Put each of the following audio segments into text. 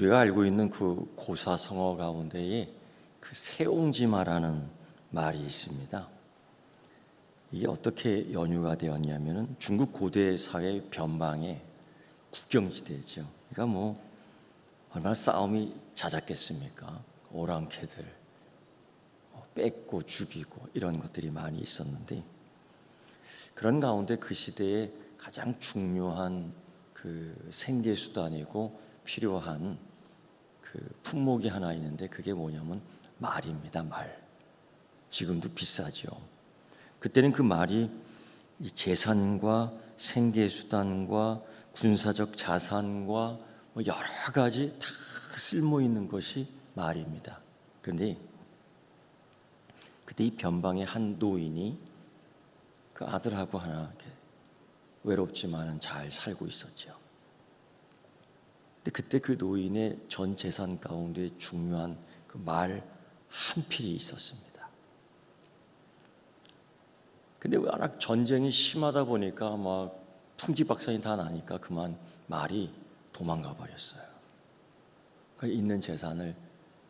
우리가 알고 있는 그 고사성어 가운데에 그 세옹지마라는 말이 있습니다. 이게 어떻게 연유가 되었냐면은 중국 고대 사회 변방의 국경지대죠. 그러니까 뭐 얼마나 싸움이 잦았겠습니까? 오랑캐들 뺏고 죽이고 이런 것들이 많이 있었는데, 그런 가운데 그 시대에 가장 중요한 그 생계 수단이고 필요한 그 품목이 하나 있는데, 그게 뭐냐면 말입니다. 말. 지금도 비싸죠. 그때는 그 말이 이 재산과 생계 수단과 군사적 자산과 뭐 여러 가지 다 쓸모 있는 것이 말입니다. 그런데 그때 이 변방의 한 노인이 그 아들하고 하나 이렇게 외롭지만은 잘 살고 있었죠. 근데 그때 그 노인의 전 재산 가운데 중요한 그 말 한 필이 있었습니다. 근데 워낙 전쟁이 심하다 보니까 막 풍지박산이 다 나니까 그만 말이 도망가 버렸어요. 그 있는 재산을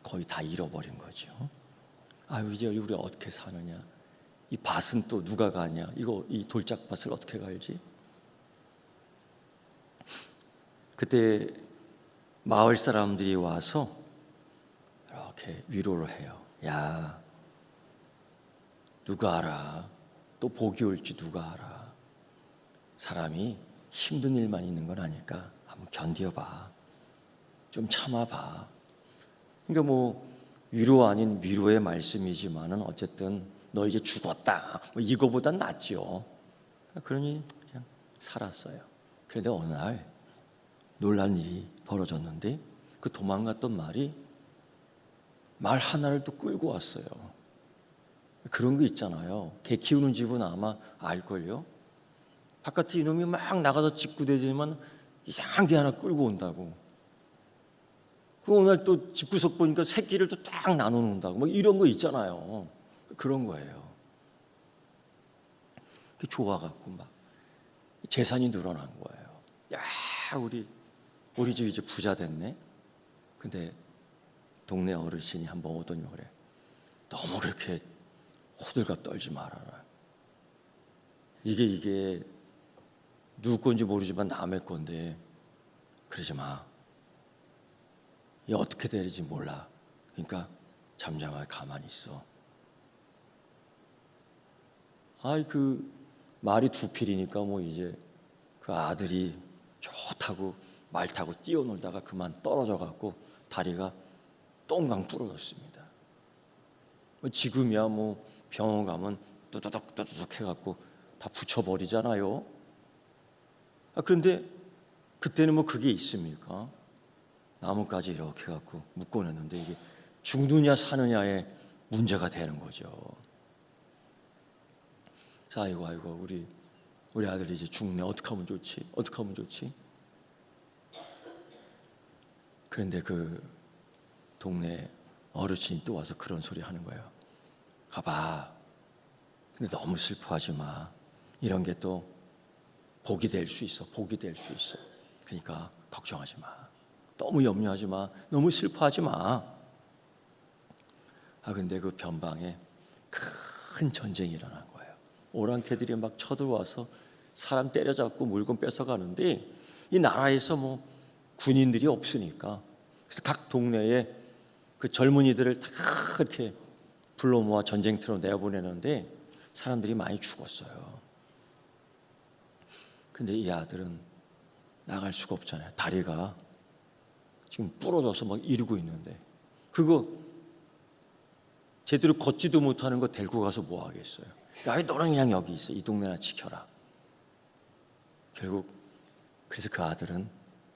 거의 다 잃어버린 거죠. 아유, 이제 우리 어떻게 사느냐? 이 밭은 또 누가 가냐? 이거 이 돌짝밭을 어떻게 갈지? 그때 마을 사람들이 와서 이렇게 위로를 해요. 야, 누가 알아? 또 복이 올지 누가 알아? 사람이 힘든 일만 있는 건 아니까 한번 견뎌봐. 좀 참아봐. 그러니까 뭐 위로 아닌 위로의 말씀이지만은 어쨌든 너 이제 죽었다, 뭐 이거보단 낫죠. 그러니 그냥 살았어요. 그런데 어느 날 놀란 일이 벌어졌는데, 그 도망갔던 말이 말 하나를 또 끌고 왔어요. 그런 거 있잖아요. 개 키우는 집은 아마 알걸요. 바깥에 이놈이 막 나가서 짓구대지만 이상한 게 하나 끌고 온다고. 그 오늘 또 집구석 보니까 새끼를 또 딱 나눠놓는다고. 뭐 이런 거 있잖아요. 그런 거예요. 좋아갖고 막 재산이 늘어난 거예요. 야, 우리 집 이제 부자 됐네. 근데 동네 어르신이 한번 오더니 그래. 너무 그렇게 호들갑 떨지 말아라. 이게 누구 건지 모르지만 남의 건데 그러지 마. 이게 어떻게 될지 몰라. 그러니까 잠잠하게 가만히 있어. 아이, 그 말이 두 필이니까 뭐 이제 그 아들이 좋다고 말 타고 뛰어놀다가 그만 떨어져 갖고 다리가 똥강 부러졌습니다. 지금이야 뭐 병원 가면 뚜두둑 해갖고 다 붙여버리잖아요. 그런데 그때는 뭐 그게 있습니까? 나뭇가지 이렇게 갖고 묶어냈는데 이게 죽느냐 사느냐의 문제가 되는 거죠. 아이고 우리 아들이 이제 죽네. 어떻게 하면 좋지? 그런데 그 동네 어르신이 또 와서 그런 소리 하는 거예요. 가봐. 근데 너무 슬퍼하지 마. 이런 게 또 복이 될 수 있어. 그러니까 걱정하지 마. 너무 염려하지 마. 너무 슬퍼하지 마. 근데 그 변방에 큰 전쟁이 일어난 거예요. 오랑캐들이 막 쳐들어와서 사람 때려잡고 물건 뺏어가는데, 이 나라에서 뭐 군인들이 없으니까 그래서 각 동네에 그 젊은이들을 다 이렇게 불러 모아 전쟁터로 내보내는데 사람들이 많이 죽었어요. 근데 이 아들은 나갈 수가 없잖아요. 다리가 지금 부러져서 막 이러고 있는데, 그거 제대로 걷지도 못하는 거 데리고 가서 뭐 하겠어요. 야, 너는 그냥 여기 있어. 이 동네나 지켜라. 결국 그래서 그 아들은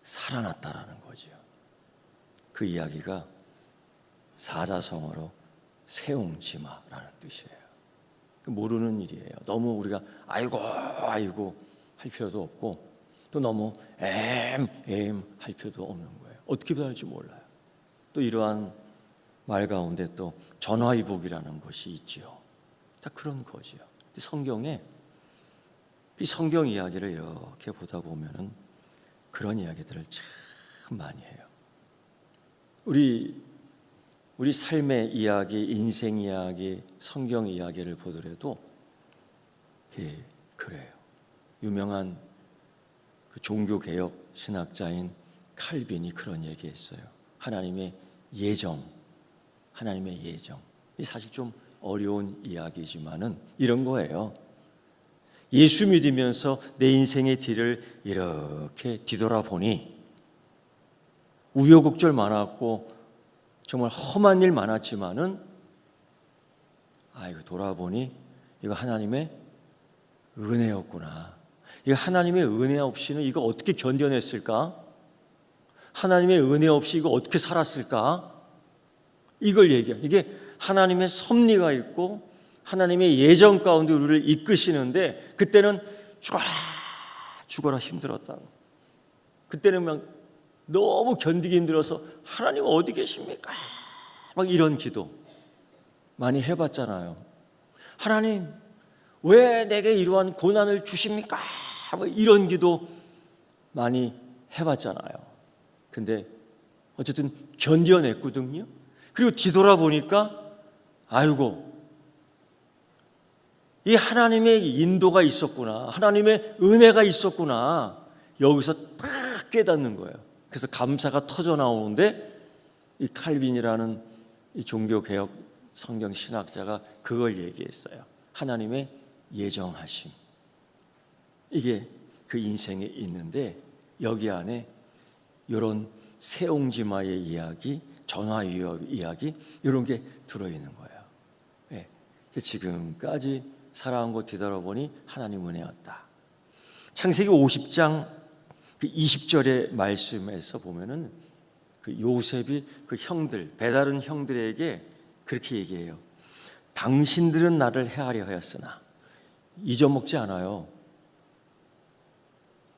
살아났다라는 거죠. 그 이야기가 사자성어로 세옹지마라는 뜻이에요. 모르는 일이에요. 너무 우리가 아이고 할 필요도 없고, 또 너무 할 필요도 없는 거예요. 어떻게 변할지 몰라요. 또 이러한 말 가운데 또 전화위복이라는 것이 있지요. 다 그런 거지요. 성경에 이 성경 이야기를 이렇게 보다 보면은 그런 이야기들을 참 많이 해요. 우리 삶의 이야기, 인생 이야기, 성경 이야기를 보더라도 그래요. 유명한 그 종교개혁 신학자인 칼빈이 그런 얘기했어요. 하나님의 예정. 이 사실 좀 어려운 이야기지만은 이런 거예요. 예수 믿으면서 내 인생의 뒤를 이렇게 뒤돌아보니 우여곡절 많았고 정말 험한 일 많았지만은 돌아보니 이거 하나님의 은혜였구나. 이거 하나님의 은혜 없이는 이거 어떻게 견뎌냈을까? 하나님의 은혜 없이 이거 어떻게 살았을까? 이걸 얘기해요. 이게 하나님의 섭리가 있고 하나님의 예정 가운데 우리를 이끄시는데 그때는 죽어라 힘들었다고. 그때는 막 너무 견디기 힘들어서 하나님 어디 계십니까? 막 이런 기도 많이 해봤잖아요. 하나님 왜 내게 이러한 고난을 주십니까? 뭐 이런 기도 많이 해봤잖아요. 근데 어쨌든 견뎌냈거든요. 그리고 뒤돌아보니까 이 하나님의 인도가 있었구나. 하나님의 은혜가 있었구나. 여기서 딱 깨닫는 거예요. 그래서 감사가 터져 나오는데 이 칼빈이라는 이 종교개혁 성경 신학자가 그걸 얘기했어요. 하나님의 예정하심. 이게 그 인생에 있는데 여기 안에 이런 세옹지마의 이야기, 전화위협 이야기 이런 게 들어있는 거예요. 네. 지금까지 살아온 거 뒤돌아보니 하나님 은혜였다. 창세기 50장 그 20절의 말씀에서 보면은 그 요셉이 그 형들, 배다른 형들에게 그렇게 얘기해요. 당신들은 나를 헤아려 하였으나 잊어먹지 않아요.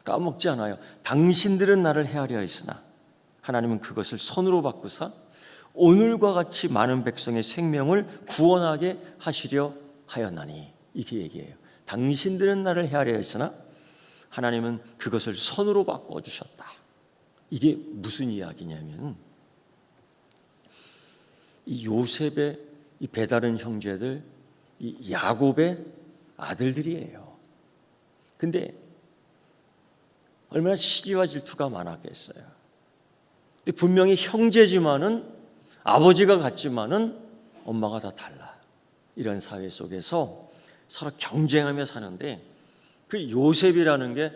까먹지 않아요. 당신들은 나를 헤아려 하였으나 하나님은 그것을 선으로 바꾸사 오늘과 같이 많은 백성의 생명을 구원하게 하시려 하였나니. 이렇게 얘기해요. 당신들은 나를 헤아려 하였으나 하나님은 그것을 선으로 바꿔주셨다. 이게 무슨 이야기냐면 이 요셉의 이 배다른 형제들, 이 야곱의 아들들이에요. 근데 얼마나 시기와 질투가 많았겠어요. 근데 분명히 형제지만은 아버지가 같지만은 엄마가 다 달라. 이런 사회 속에서 서로 경쟁하며 사는데 그 요셉이라는 게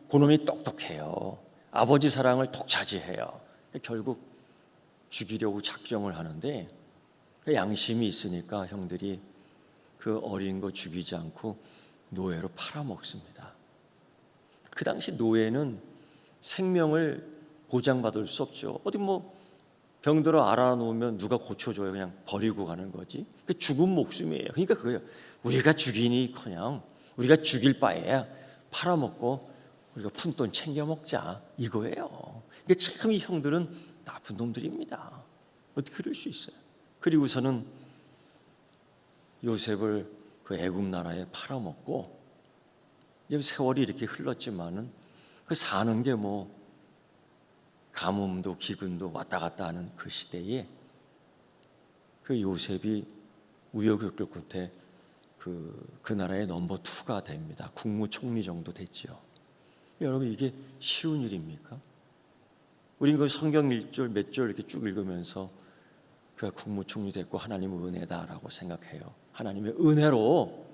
그놈이 똑똑해요. 아버지 사랑을 독차지해요. 결국 죽이려고 작정을 하는데 양심이 있으니까 형들이 그 어린 거 죽이지 않고 노예로 팔아먹습니다. 그 당시 노예는 생명을 보장받을 수 없죠. 어디 병들어 알아놓으면 누가 고쳐줘요. 그냥 버리고 가는 거지. 죽은 목숨이에요. 그러니까 그거예요. 우리가 죽이니커녕 우리가 죽일 바에야 팔아먹고 우리가 푼돈 챙겨 먹자 이거예요. 이게 참 이 형들은 나쁜 놈들입니다. 어떻게 그럴 수 있어요? 그리고서는 요셉을 그 애굽 나라에 팔아먹고 이제 세월이 이렇게 흘렀지만은 그 사는 게 가뭄도 기근도 왔다 갔다 하는 그 시대에 그 요셉이 우여곡절 끝에 그 나라의 넘버 2가 됩니다. 국무총리 정도 됐죠. 여러분 이게 쉬운 일입니까? 우린 그 성경 1절 몇 절 이렇게 쭉 읽으면서 그가 국무총리 됐고 하나님의 은혜다라고 생각해요. 하나님의 은혜로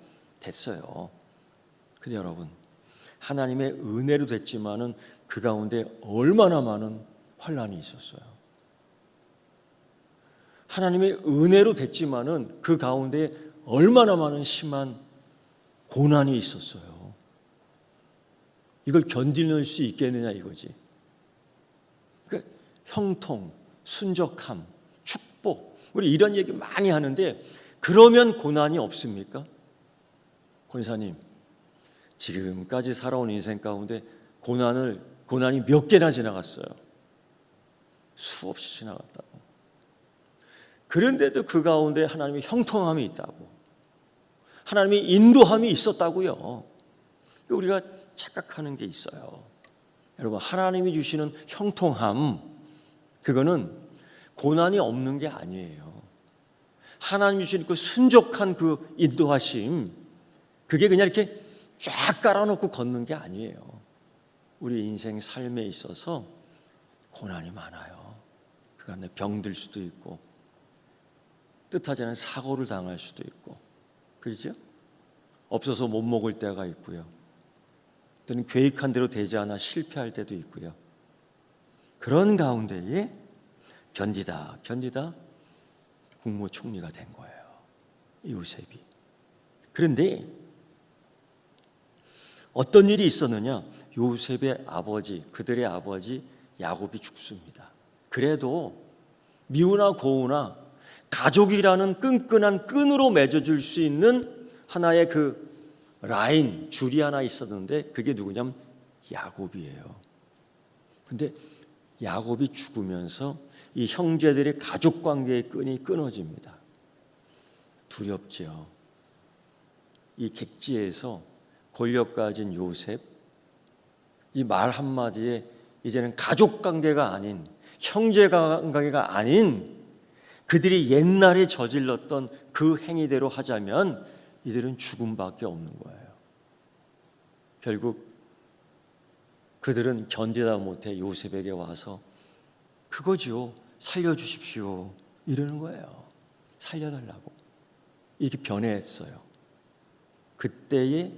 됐어요. 근데 여러분 하나님의 은혜로 됐지만은 그 가운데 얼마나 많은 환난이 있었어요. 하나님의 은혜로 됐지만은 그 가운데 얼마나 많은 심한 고난이 있었어요. 이걸 견딜 수 있겠느냐 이거지. 그러니까 형통, 순적함, 축복 우리 이런 얘기 많이 하는데 그러면 고난이 없습니까? 권사님 지금까지 살아온 인생 가운데 고난이 몇 개나 지나갔어요. 수없이 지나갔다고. 그런데도 그 가운데 하나님의 형통함이 있다고. 하나님의 인도함이 있었다고요. 우리가 착각하는 게 있어요. 여러분 하나님이 주시는 형통함 그거는 고난이 없는 게 아니에요. 하나님이 주신 그 순적한 그 인도하심, 그게 그냥 이렇게 쫙 깔아놓고 걷는 게 아니에요. 우리 인생 삶에 있어서 고난이 많아요. 그 안에 병들 수도 있고, 뜻하지 않은 사고를 당할 수도 있고, 그렇죠? 없어서 못 먹을 때가 있고요. 또는 계획한 대로 되지 않아 실패할 때도 있고요. 그런 가운데에 견디다 국무총리가 된 거예요, 요셉이. 그런데 어떤 일이 있었느냐? 요셉의 아버지, 그들의 아버지 야곱이 죽습니다. 그래도 미우나 고우나 가족이라는 끈끈한 끈으로 맺어줄 수 있는 하나의 그 라인, 줄이 하나 있었는데 그게 누구냐면 야곱이에요. 근데 야곱이 죽으면서 이 형제들의 가족관계의 끈이 끊어집니다. 두렵죠. 이 객지에서 권력 가진 요셉, 이 말 한마디에 이제는 가족관계가 아닌, 형제관계가 아닌 그들이 옛날에 저질렀던 그 행위대로 하자면 이들은 죽음밖에 없는 거예요. 결국 그들은 견디다 못해 요셉에게 와서 그거죠, 살려주십시오 이러는 거예요. 살려달라고. 이렇게 변해했어요. 그때에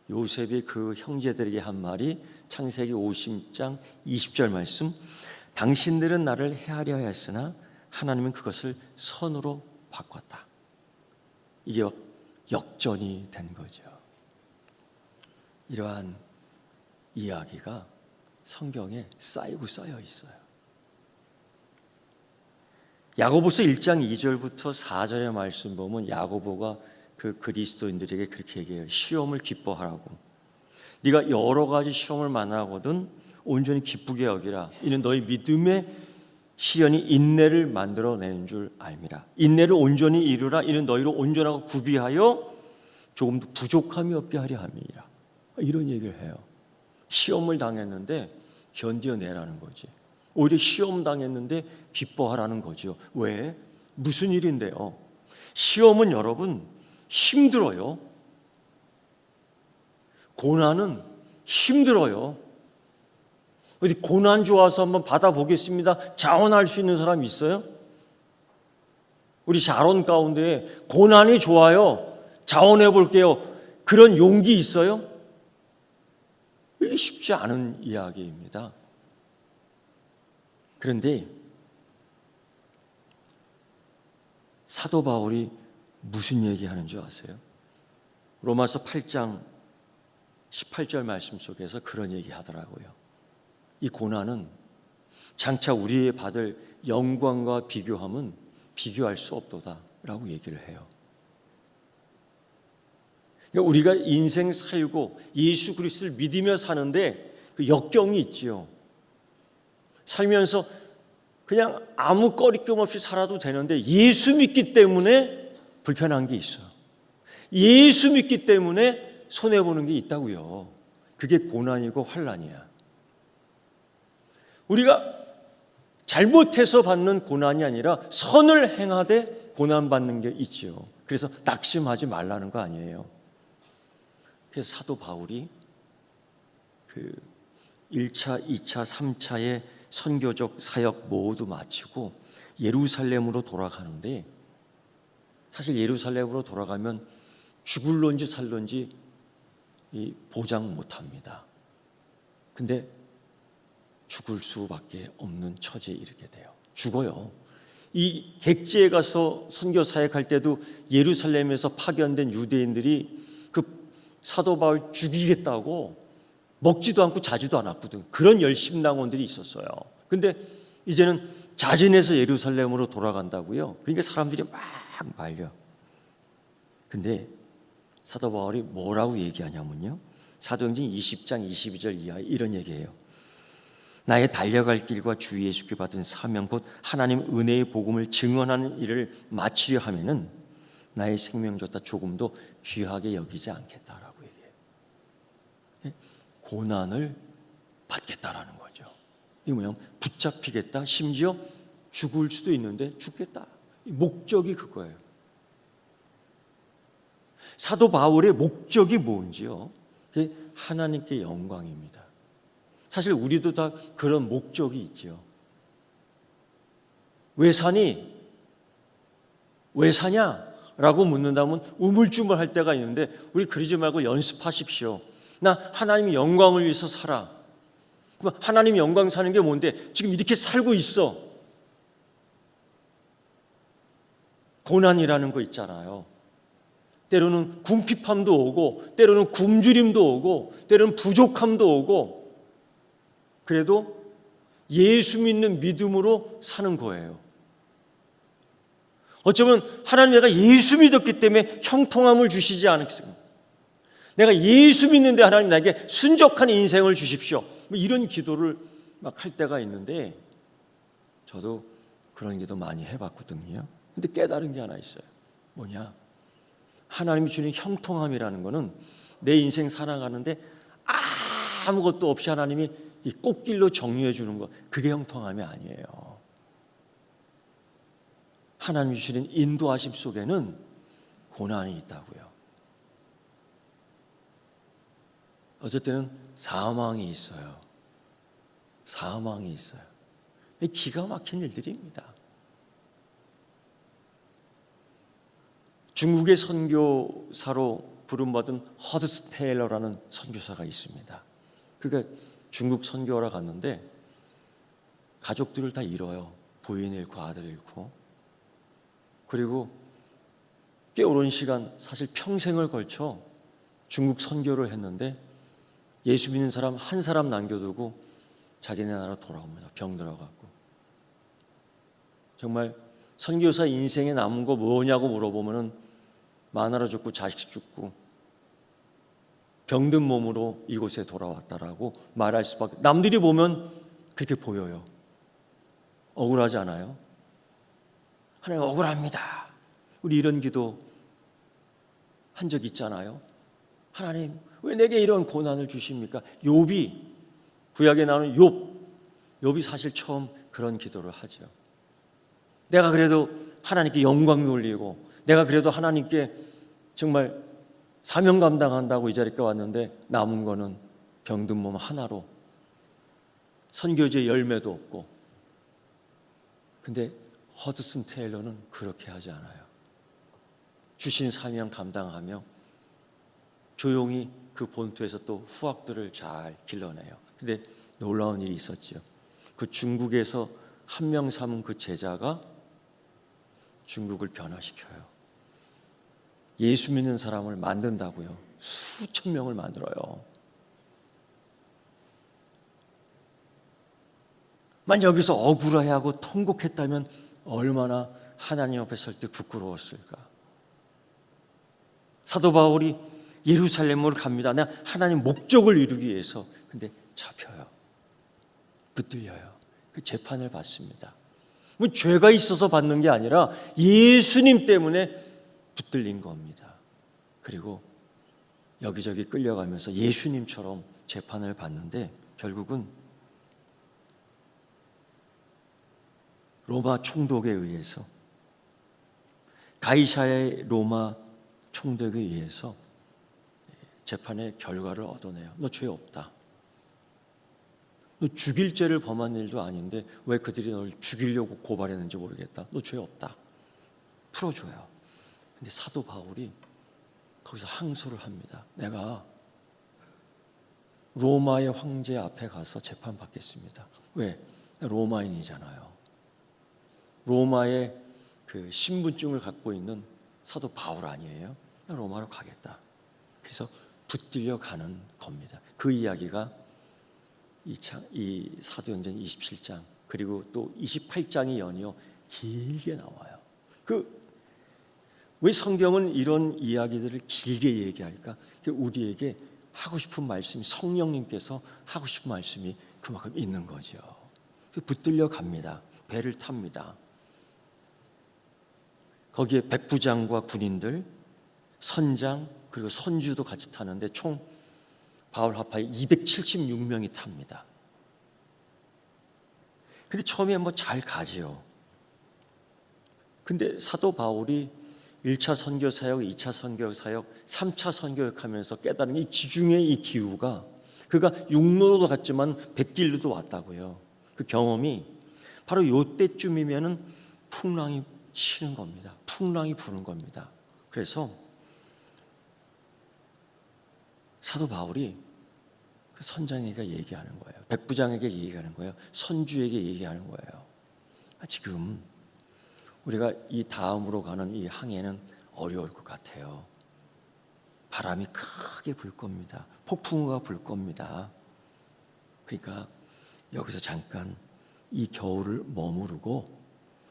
요셉이 그 형제들에게 한 말이 창세기 50장 20절 말씀, 당신들은 나를 해하려 했으나 하나님은 그것을 선으로 바꿨다. 이게 역전이 된 거죠. 이러한 이야기가 성경에 쌓이고 쌓여 있어요. 야고보서 1장 2절부터 4절의 말씀 보면 야고보가 그 그리스도인들에게 그렇게 얘기해요. 시험을 기뻐하라고. 네가 여러 가지 시험을 만나거든 온전히 기쁘게 여기라. 이는 너희 믿음의 시련이 인내를 만들어내는 줄 알미라. 인내를 온전히 이루라. 이는 너희로 온전하고 구비하여 조금도 부족함이 없게 하려 함이라. 이런 얘기를 해요. 시험을 당했는데 견뎌내라는 거지. 오히려 시험 당했는데 기뻐하라는 거죠. 왜? 무슨 일인데요? 시험은 여러분 힘들어요. 고난은 힘들어요. 어디 고난 좋아서 한번 받아보겠습니다. 자원할 수 있는 사람 있어요? 우리 자론 가운데 고난이 좋아요. 자원해 볼게요. 그런 용기 있어요? 이게 쉽지 않은 이야기입니다. 그런데 사도 바울이 무슨 얘기하는 줄 아세요? 로마서 8장 18절 말씀 속에서 그런 얘기 하더라고요. 이 고난은 장차 우리의 받을 영광과 비교하면 비교할 수 없도다 라고 얘기를 해요. 그러니까 우리가 인생 살고 예수 그리스도를 믿으며 사는데 그 역경이 있지요. 살면서 그냥 아무 거리낌 없이 살아도 되는데 예수 믿기 때문에 불편한 게 있어요. 예수 믿기 때문에 손해보는 게 있다고요. 그게 고난이고 환난이야. 우리가 잘못해서 받는 고난이 아니라 선을 행하되 고난받는 게 있지요. 그래서 낙심하지 말라는 거 아니에요. 그래서 사도 바울이 그 1차, 2차, 3차의 선교적 사역 모두 마치고 예루살렘으로 돌아가는데 사실 예루살렘으로 돌아가면 죽을런지 살런지 보장 못합니다. 근데 죽을 수밖에 없는 처지에 이르게 돼요. 죽어요. 이 객지에 가서 선교 사역할 때도 예루살렘에서 파견된 유대인들이 그 사도 바울 죽이겠다고 먹지도 않고 자지도 않았거든. 그런 열심당원들이 있었어요. 근데 이제는 자진해서 예루살렘으로 돌아간다고요. 그러니까 사람들이 막 말려. 근데 사도 바울이 뭐라고 얘기하냐면요, 사도행전 20장 22절 이하에 이런 얘기예요. 나의 달려갈 길과 주 예수께 받은 사명 곧 하나님 은혜의 복음을 증언하는 일을 마치려 하면은 나의 생명조차 조금도 귀하게 여기지 않겠다라고 얘기해요. 고난을 받겠다라는 거죠. 이게 뭐냐면 붙잡히겠다, 심지어 죽을 수도 있는데 죽겠다. 목적이 그거예요. 사도 바울의 목적이 뭔지요? 그게 하나님께 영광입니다. 사실 우리도 다 그런 목적이 있지요. 왜 사니? 왜 사냐? 라고 묻는다면 우물쭈물할 때가 있는데 우리 그러지 말고 연습하십시오. 나 하나님의 영광을 위해서 살아. 그럼 하나님의 영광 사는 게 뭔데? 지금 이렇게 살고 있어. 고난이라는 거 있잖아요. 때로는 궁핍함도 오고 때로는 굶주림도 오고 때로는 부족함도 오고 그래도 예수 믿는 믿음으로 사는 거예요. 어쩌면 하나님 내가 예수 믿었기 때문에 형통함을 주시지 않겠습니까? 내가 예수 믿는데 하나님 나에게 순적한 인생을 주십시오. 이런 기도를 막 할 때가 있는데 저도 그런 기도 많이 해봤거든요. 근데 깨달은 게 하나 있어요. 뭐냐? 하나님이 주는 형통함이라는 거는 내 인생 살아가는데 아무것도 없이 하나님이 이 꽃길로 정리해 주는 것, 그게 형통함이 아니에요. 하나님이 주시는 인도하심 속에는 고난이 있다고요. 어쩔 때는 사망이 있어요. 사망이 있어요. 기가 막힌 일들입니다. 중국의 선교사로 부름받은 허드스 테일러라는 선교사가 있습니다. 그가 중국 선교하러 갔는데 가족들을 다 잃어요. 부인 잃고 아들 잃고. 그리고 꽤 오랜 시간, 사실 평생을 걸쳐 중국 선교를 했는데 예수 믿는 사람 한 사람 남겨두고 자기네 나라 돌아옵니다. 병 들어갖고. 정말 선교사 인생에 남은 거 뭐냐고 물어보면은 마누라 죽고 자식 죽고 병든 몸으로 이곳에 돌아왔다라고 말할 수밖에. 남들이 보면 그렇게 보여요. 억울하지 않아요? 하나님 억울합니다. 우리 이런 기도 한 적 있잖아요. 하나님 왜 내게 이런 고난을 주십니까? 욥이, 구약에 나오는 욥이 사실 처음 그런 기도를 하죠. 내가 그래도 하나님께 영광 돌리고 내가 그래도 하나님께 정말 사명 감당한다고 이 자리에 왔는데 남은 거는 병든 몸 하나로 선교지의 열매도 없고. 근데 허드슨 테일러는 그렇게 하지 않아요. 주신 사명 감당하며 조용히 그 본토에서 또 후학들을 잘 길러내요. 근데 놀라운 일이 있었지요. 그 중국에서 한 명 삼은 그 제자가 중국을 변화시켜요. 예수 믿는 사람을 만든다고요. 수천 명을 만들어요. 만약 여기서 억울해하고 통곡했다면 얼마나 하나님 앞에 설 때 부끄러웠을까. 사도 바울이 예루살렘으로 갑니다. 내가 하나님 목적을 이루기 위해서. 근데 잡혀요. 붙들려요. 그 재판을 받습니다. 뭐 죄가 있어서 받는 게 아니라 예수님 때문에 붙들린 겁니다. 그리고 여기저기 끌려가면서 예수님처럼 재판을 받는데 결국은 로마 총독에 의해서, 가이사의 로마 총독에 의해서 재판의 결과를 얻어내요. 너 죄 없다. 너 죽일 죄를 범한 일도 아닌데 왜 그들이 널 죽이려고 고발했는지 모르겠다. 너 죄 없다. 풀어줘요. 근데 사도 바울이 거기서 항소를 합니다. 내가 로마의 황제 앞에 가서 재판받겠습니다. 왜? 로마인이잖아요. 로마의 그 신분증을 갖고 있는 사도 바울 아니에요? 로마로 가겠다. 그래서 붙들려 가는 겁니다. 그 이야기가 이 사도행전 27장 그리고 또 28장이 연이어 길게 나와요. 왜 성경은 이런 이야기들을 길게 얘기할까? 우리에게 하고 싶은 말씀이, 성령님께서 하고 싶은 말씀이 그만큼 있는 거죠. 붙들려 갑니다. 배를 탑니다. 거기에 백부장과 군인들, 선장 그리고 선주도 같이 타는데 총 바울 합하에 276명이 탑니다. 근데 처음에 뭐 잘 가지요. 근데 사도 바울이 1차 선교 사역, 2차 선교 사역, 3차 선교역 하면서 깨달은 이 지중해의 이 기후가, 그가 육로도 갔지만 백길로도 왔다고요. 그 경험이 바로 요때쯤이면은 풍랑이 치는 겁니다. 풍랑이 부는 겁니다. 그래서 사도 바울이 그 선장에게 얘기하는 거예요. 백부장에게 얘기하는 거예요. 선주에게 얘기하는 거예요. 지금 우리가 이 다음으로 가는 이 항해는 어려울 것 같아요. 바람이 크게 불 겁니다. 폭풍우가 불 겁니다. 그러니까 여기서 잠깐 이 겨울을 머무르고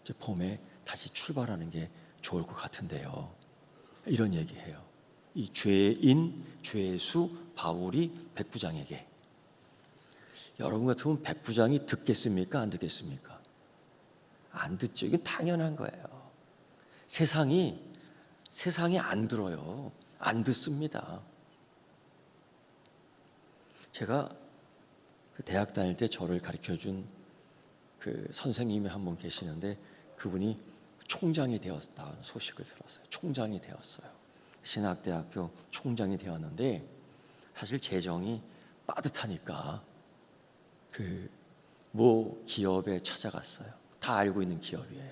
이제 봄에 다시 출발하는 게 좋을 것 같은데요. 이런 얘기해요. 이 죄인, 죄수 바울이 백부장에게. 여러분 같으면 백부장이 듣겠습니까? 안 듣겠습니까? 안 듣죠. 이건 당연한 거예요. 세상이 안 들어요. 안 듣습니다. 제가 대학 다닐 때 저를 가르쳐준 그 선생님이 한 분 계시는데 그분이 총장이 되었다는 소식을 들었어요. 총장이 되었어요. 신학대학교 총장이 되었는데 사실 재정이 빠듯하니까 그 모 기업에 찾아갔어요. 다 알고 있는 기업이에요.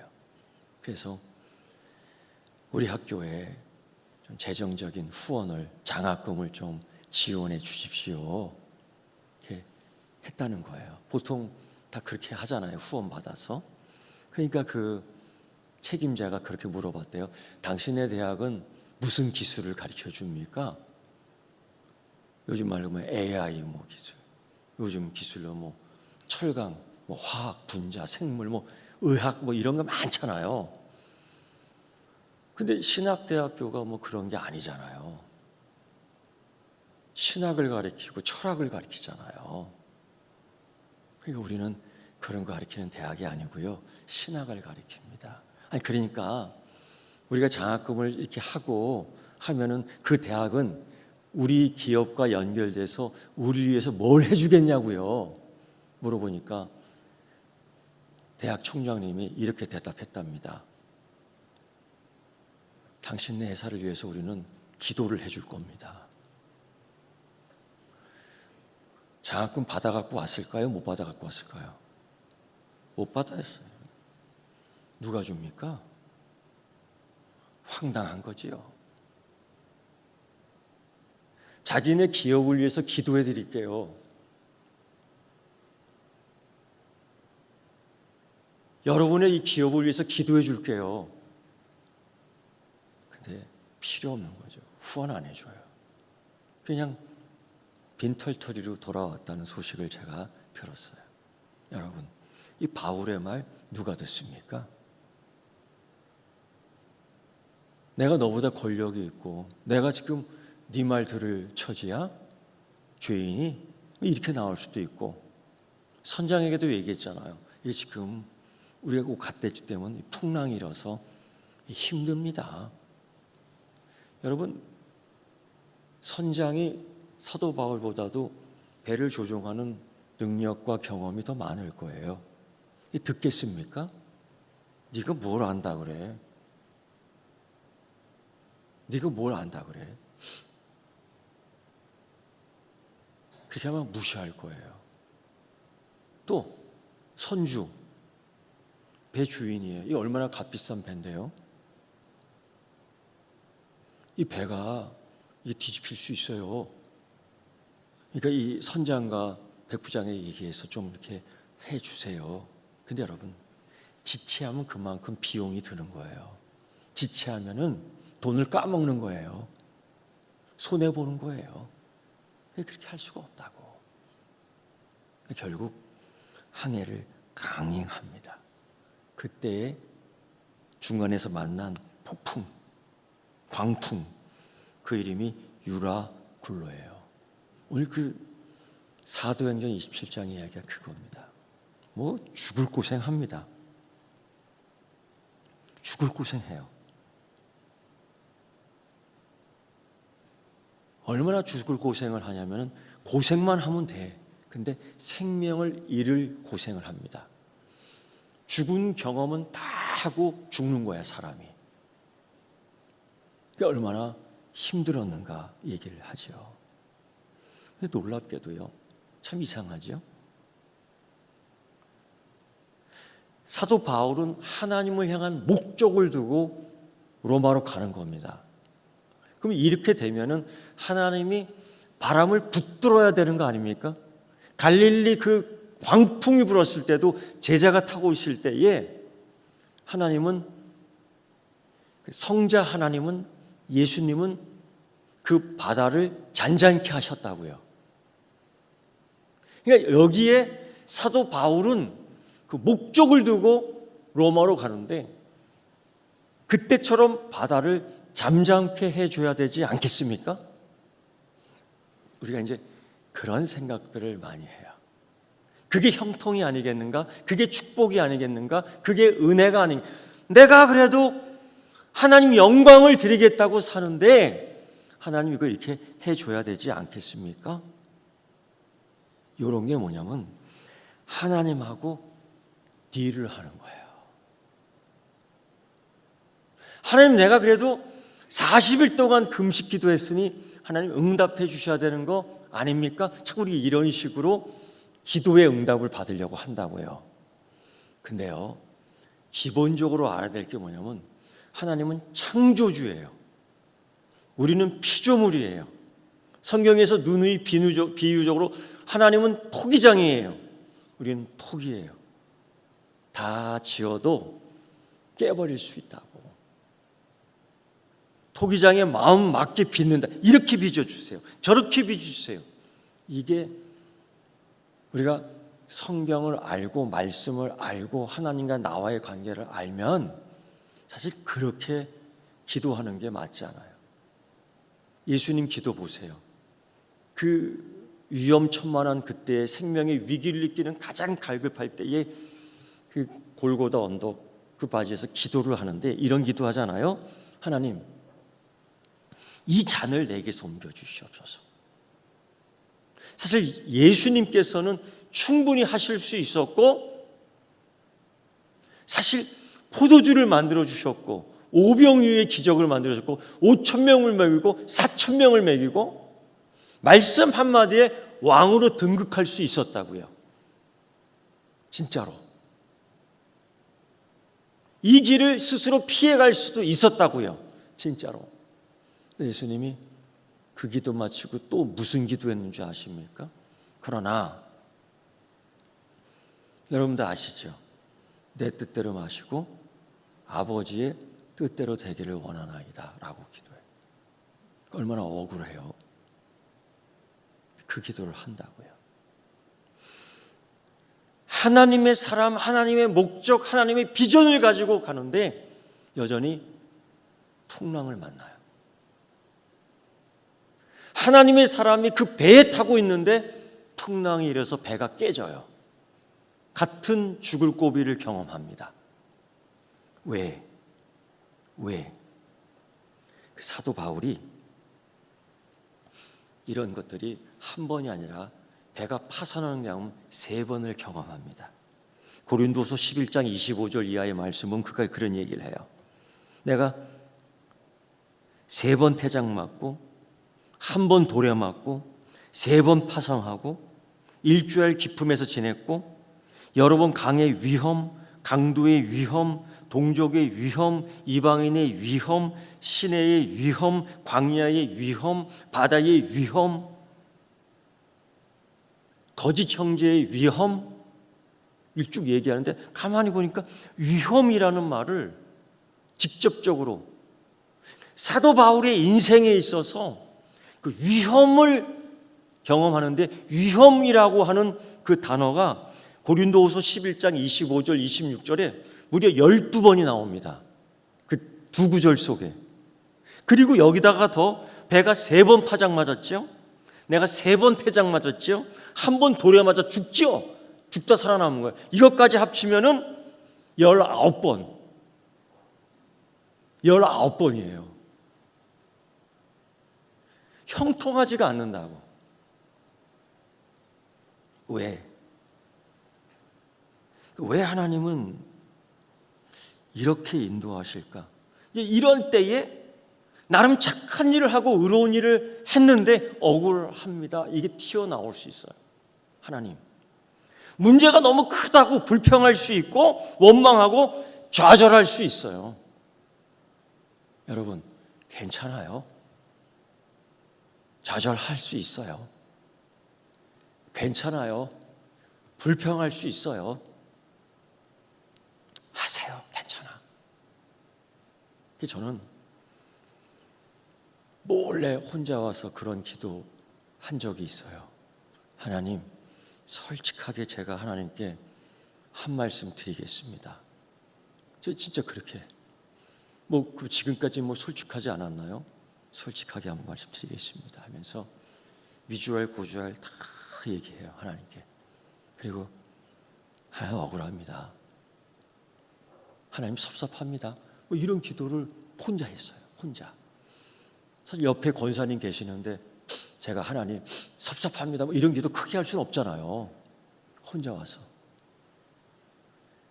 그래서 우리 학교에 좀 재정적인 후원을, 장학금을 좀 지원해 주십시오. 이렇게 했다는 거예요. 보통 다 그렇게 하잖아요. 후원 받아서. 그러니까 그 책임자가 그렇게 물어봤대요. 당신의 대학은 무슨 기술을 가르쳐 줍니까? 요즘 말로 뭐 AI 뭐 기술, 요즘 기술로 뭐 철강, 뭐 화학, 분자, 생물, 뭐 의학 뭐 이런 거 많잖아요. 근데 신학대학교가 뭐 그런 게 아니잖아요. 신학을 가르치고 철학을 가르치잖아요. 그러니까 우리는 그런 거 가르치는 대학이 아니고요. 신학을 가르칩니다. 아니 그러니까 우리가 장학금을 이렇게 하고 하면은 그 대학은 우리 기업과 연결돼서 우리를 위해서 뭘 해주겠냐고요. 물어보니까 대학 총장님이 이렇게 대답했답니다. 당신네 회사를 위해서 우리는 기도를 해줄 겁니다. 장학금 받아갖고 왔을까요? 못 받아갖고 왔을까요? 못 받았어요. 누가 줍니까? 황당한 거지요. 자기네 기업을 위해서 기도해 드릴게요. 여러분의 이 기업을 위해서 기도해 줄게요. 근데 필요 없는 거죠. 후원 안 해줘요. 그냥 빈털터리로 돌아왔다는 소식을 제가 들었어요. 여러분, 이 바울의 말 누가 듣습니까? 내가 너보다 권력이 있고 내가 지금 네 말 들을 처지야? 죄인이? 이렇게 나올 수도 있고 선장에게도 얘기했잖아요. 이게 지금 우리가 꼭 갓대주 때문에 풍랑이라서 힘듭니다. 여러분, 선장이 사도 바울보다도 배를 조종하는 능력과 경험이 더 많을 거예요. 듣겠습니까? 네가 뭘 안다 그래? 네가 뭘 안다 그래? 그렇게 하면 무시할 거예요. 또 선주, 배 주인이에요. 이 얼마나 값비싼 배인데요. 이 배가 이게 뒤집힐 수 있어요. 그러니까 이 선장과 백부장에 얘기해서 좀 이렇게 해주세요. 근데 여러분, 지체하면 그만큼 비용이 드는 거예요. 지체하면은 돈을 까먹는 거예요. 손해보는 거예요. 그렇게 할 수가 없다고. 결국 항해를 강행합니다. 그때 중간에서 만난 폭풍, 광풍, 그 이름이 유라굴로예요. 오늘 그 사도행전 27장 이야기가 그겁니다. 뭐 죽을 고생합니다. 죽을 고생해요. 얼마나 죽을 고생을 하냐면 고생만 하면 돼. 근데 생명을 잃을 고생을 합니다. 죽은 경험은 다 하고 죽는 거야, 사람이. 그러니까 얼마나 힘들었는가 얘기를 하죠. 근데 놀랍게도요, 참 이상하죠. 사도 바울은 하나님을 향한 목적을 두고 로마로 가는 겁니다. 그럼 이렇게 되면은 하나님이 바람을 붙들어야 되는 거 아닙니까? 갈릴리 그 광풍이 불었을 때도 제자가 타고 있을 때에 하나님은, 성자 하나님은, 예수님은 그 바다를 잔잔케 하셨다고요. 그러니까 여기에 사도 바울은 그 목적을 두고 로마로 가는데 그때처럼 바다를 잠잠케 해줘야 되지 않겠습니까? 우리가 이제 그런 생각들을 많이 해요. 그게 형통이 아니겠는가? 그게 축복이 아니겠는가? 그게 은혜가 아닌가? 내가 그래도 하나님 영광을 드리겠다고 사는데 하나님 이거 이렇게 해줘야 되지 않겠습니까? 이런 게 뭐냐면 하나님하고 딜을 하는 거예요. 하나님, 내가 그래도 40일 동안 금식 기도했으니 하나님 응답해 주셔야 되는 거 아닙니까? 자꾸 우리 이런 식으로 기도의 응답을 받으려고 한다고요. 근데요, 기본적으로 알아야 될 게 뭐냐면 하나님은 창조주예요. 우리는 피조물이에요. 성경에서 누누이 비유적으로 하나님은 토기장이에요. 우리는 토기예요. 다 지어도 깨버릴 수 있다고. 토기장에 마음 맞게 빚는다. 이렇게 빚어주세요. 저렇게 빚어주세요. 이게 우리가 성경을 알고 말씀을 알고 하나님과 나와의 관계를 알면 사실 그렇게 기도하는 게 맞지 않아요. 예수님 기도 보세요. 그 위험천만한 그때의 생명의 위기를 느끼는 가장 갈급할 때에 그 골고다 언덕 그 바지에서 기도를 하는데 이런 기도하잖아요. 하나님, 이 잔을 내게서 옮겨주시옵소서. 사실 예수님께서는 충분히 하실 수 있었고, 사실 포도주를 만들어 주셨고, 오병이어의 기적을 만들어 주셨고, 5,000명을 먹이고 4,000명을 먹이고, 말씀 한마디에 왕으로 등극할 수 있었다고요. 진짜로. 이 길을 스스로 피해갈 수도 있었다고요. 진짜로. 예수님이 그 기도 마치고 또 무슨 기도했는 줄 아십니까? 그러나 여러분도 아시죠? 내 뜻대로 마시고 아버지의 뜻대로 되기를 원하나이다 라고 기도해요. 얼마나 억울해요. 그 기도를 한다고요. 하나님의 사람, 하나님의 목적, 하나님의 비전을 가지고 가는데 여전히 풍랑을 만나요. 하나님의 사람이 그 배에 타고 있는데 풍랑이 일어서 배가 깨져요. 같은 죽을 고비를 경험합니다. 왜? 그 사도 바울이 이런 것들이 한 번이 아니라 배가 파산하는 경험 3번을 경험합니다. 고린도서 11장 25절 이하의 말씀은 그가 그런 얘기를 해요. 내가 3번 태장 맞고 1번 돌에 맞고 3번 파상하고 일주일 기품에서 지냈고 여러 번 강의 위험, 강도의 위험, 동족의 위험, 이방인의 위험, 시내의 위험, 광야의 위험, 바다의 위험, 거짓 형제의 위험, 일쭉 얘기하는데 가만히 보니까 위험이라는 말을 직접적으로 사도 바울의 인생에 있어서 그 위험을 경험하는데 위험이라고 하는 그 단어가 고린도후서 11장 25절 26절에 무려 12번이 나옵니다. 그 두 구절 속에. 그리고 여기다가 더 배가 3번 파장 맞았죠. 내가 3번 태장 맞았죠. 1번 돌에 맞아 죽죠. 죽다 살아남은 거예요. 이것까지 합치면은 19번. 19번이에요. 형통하지가 않는다고. 왜 하나님은 이렇게 인도하실까? 이런 때에 나름 착한 일을 하고 의로운 일을 했는데 억울합니다. 이게 튀어나올 수 있어요. 하나님, 문제가 너무 크다고 불평할 수 있고 원망하고 좌절할 수 있어요. 여러분, 괜찮아요. 좌절할 수 있어요. 괜찮아요. 불평할 수 있어요. 하세요. 괜찮아. 저는 몰래 혼자 와서 그런 기도 한 적이 있어요. 하나님, 솔직하게 제가 하나님께 한 말씀 드리겠습니다. 저 진짜 그렇게 지금까지 솔직하지 않았나요? 솔직하게 한 말씀 드리겠습니다 하면서 위주알 고주알 다 얘기해요, 하나님께. 그리고 하나님 억울합니다. 하나님 섭섭합니다. 이런 기도를 혼자 했어요. 혼자. 사실 옆에 권사님 계시는데 제가 하나님 섭섭합니다 이런 기도 크게 할 수는 없잖아요. 혼자 와서.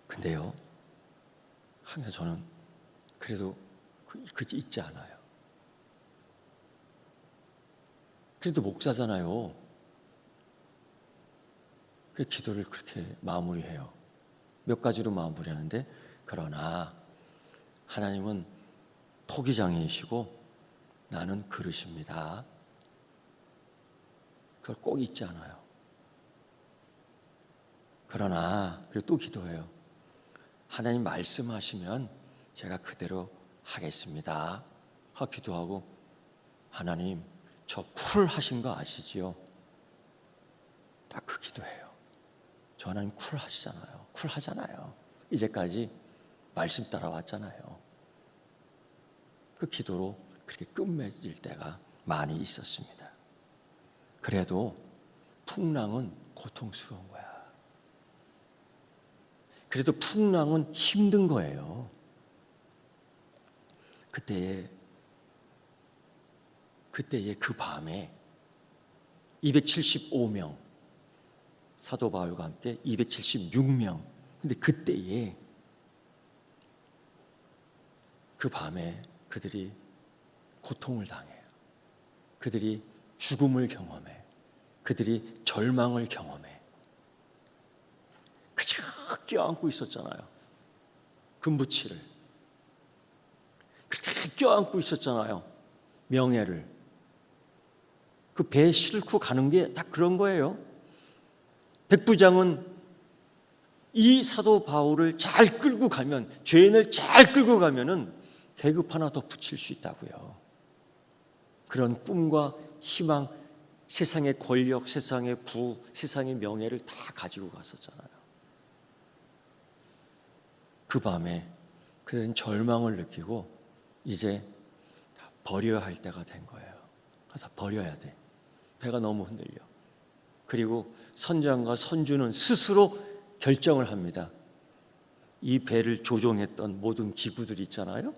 근데요, 항상 저는 그래도 그지 잊지 않아요. 그래도 목사잖아요. 그 기도를 그렇게 마무리해요. 몇 가지로 마무리하는데, 그러나 하나님은 토기장이시고 나는 그릇입니다. 그걸 꼭 잊지 않아요. 그러나 그리고 또 기도해요. 하나님 말씀하시면 제가 그대로 하겠습니다. 기도하고, 하나님 저 쿨하신 거 아시지요? 딱 그 기도해요. 저 하나님 쿨하시잖아요. 쿨하잖아요. 이제까지 말씀 따라왔잖아요. 그 기도로 그렇게 끝맺을 때가 많이 있었습니다. 그래도 풍랑은 고통스러운 거야. 그래도 풍랑은 힘든 거예요. 그때의 그 밤에 275명, 사도 바울과 함께 276명. 근데 그때에 그 밤에 그들이 고통을 당해요. 그들이 죽음을 경험해. 그들이 절망을 경험해. 그저 껴안고 있었잖아요. 금부치를. 그렇게 껴안고 있었잖아요. 명예를. 그 배에 싣고 가는 게 다 그런 거예요. 백부장은 이 사도 바울을 잘 끌고 가면, 죄인을 잘 끌고 가면은 계급 하나 더 붙일 수 있다고요. 그런 꿈과 희망, 세상의 권력, 세상의 부, 세상의 명예를 다 가지고 갔었잖아요. 그 밤에 그들은 절망을 느끼고 이제 다 버려야 할 때가 된 거예요. 다 버려야 돼. 배가 너무 흔들려. 그리고 선장과 선주는 스스로 결정을 합니다. 이 배를 조종했던 모든 기구들 있잖아요.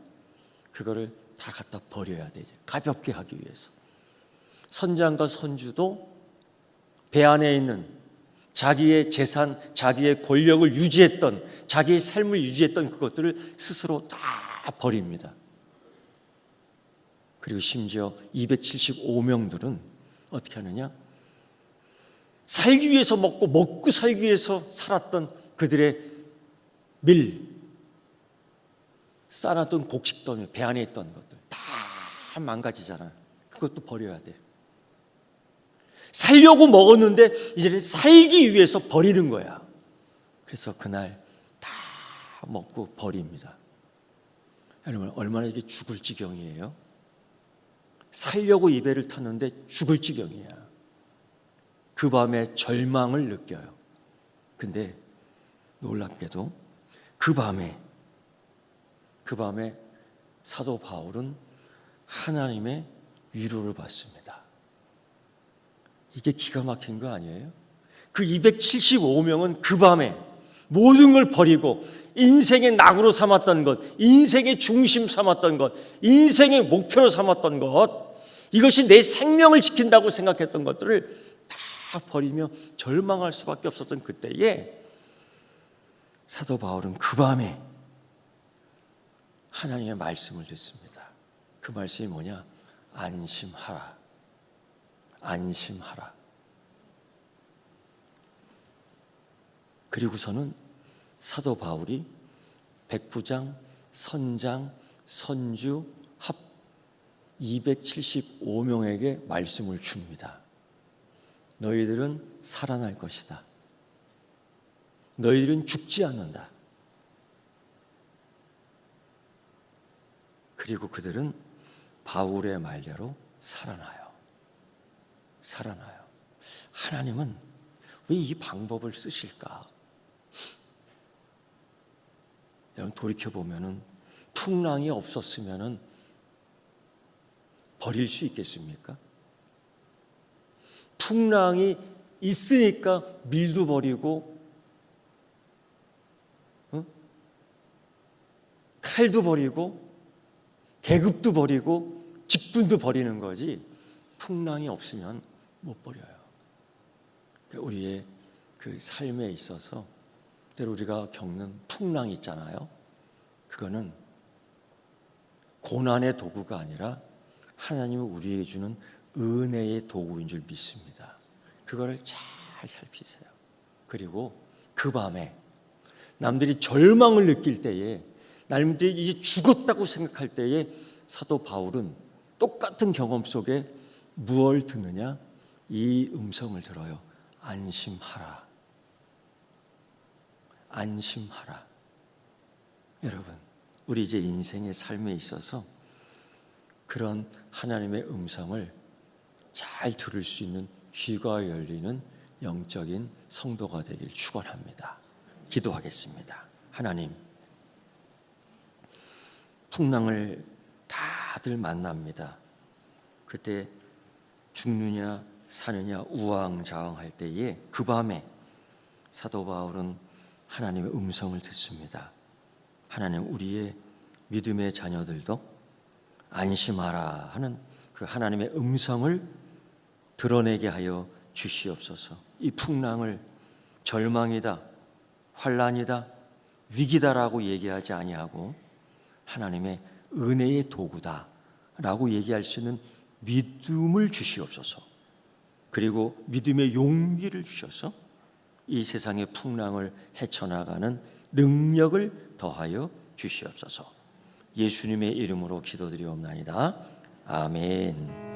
그거를 다 갖다 버려야 돼. 이제 가볍게 하기 위해서. 선장과 선주도 배 안에 있는 자기의 재산, 자기의 권력을 유지했던, 자기의 삶을 유지했던 그것들을 스스로 다 버립니다. 그리고 심지어 275명들은 어떻게 하느냐? 살기 위해서 먹고 살기 위해서 살았던 그들의 쌓아놨던 곡식더미, 배 안에 있던 것들 다 망가지잖아요. 그것도 버려야 돼. 살려고 먹었는데 이제는 살기 위해서 버리는 거야. 그래서 그날 다 먹고 버립니다. 여러분, 얼마나 이게 죽을 지경이에요? 살려고 이 배를 탔는데 죽을 지경이야. 그 밤에 절망을 느껴요. 근데 놀랍게도 그 밤에 사도 바울은 하나님의 위로를 받습니다. 이게 기가 막힌 거 아니에요? 그 275명은 그 밤에 모든 걸 버리고 인생의 낙으로 삼았던 것, 인생의 중심 삼았던 것, 인생의 목표로 삼았던 것, 이것이 내 생명을 지킨다고 생각했던 것들을 다 버리며 절망할 수밖에 없었던 그때에 사도 바울은 그 밤에 하나님의 말씀을 듣습니다. 그 말씀이 뭐냐? 안심하라. 안심하라. 그리고서는 사도 바울이 백부장, 선장, 선주 합 275명에게 말씀을 줍니다. 너희들은 살아날 것이다. 너희들은 죽지 않는다. 그리고 그들은 바울의 말대로 살아나요. 살아나요. 하나님은 왜 이 방법을 쓰실까? 여러분 돌이켜보면 풍랑이 없었으면 버릴 수 있겠습니까? 풍랑이 있으니까 밀도 버리고 칼도 버리고 계급도 버리고 직분도 버리는 거지, 풍랑이 없으면 못 버려요. 우리의 그 삶에 있어서 때로 우리가 겪는 풍랑이 있잖아요. 그거는 고난의 도구가 아니라 하나님은 우리에게 주는 은혜의 도구인 줄 믿습니다. 그거를 잘 살피세요. 그리고 그 밤에 남들이 절망을 느낄 때에, 남들이 이제 죽었다고 생각할 때에 사도 바울은 똑같은 경험 속에 무엇을 듣느냐? 이 음성을 들어요. 안심하라. 안심하라. 여러분, 우리 이제 인생의 삶에 있어서 그런 하나님의 음성을 잘 들을 수 있는 귀가 열리는 영적인 성도가 되길 축원합니다. 기도하겠습니다. 하나님, 풍랑을 다들 만납니다. 그때 죽느냐 사느냐 우왕좌왕할 때에 그 밤에 사도 바울은 하나님의 음성을 듣습니다. 하나님, 우리의 믿음의 자녀들도 안심하라 하는 그 하나님의 음성을 드러내게 하여 주시옵소서. 이 풍랑을 절망이다, 환난이다, 위기다라고 얘기하지 아니하고 하나님의 은혜의 도구다라고 얘기할 수 있는 믿음을 주시옵소서. 그리고 믿음의 용기를 주셔서 이 세상의 풍랑을 헤쳐나가는 능력을 더하여 주시옵소서. 예수님의 이름으로 기도드리옵나이다. 아멘.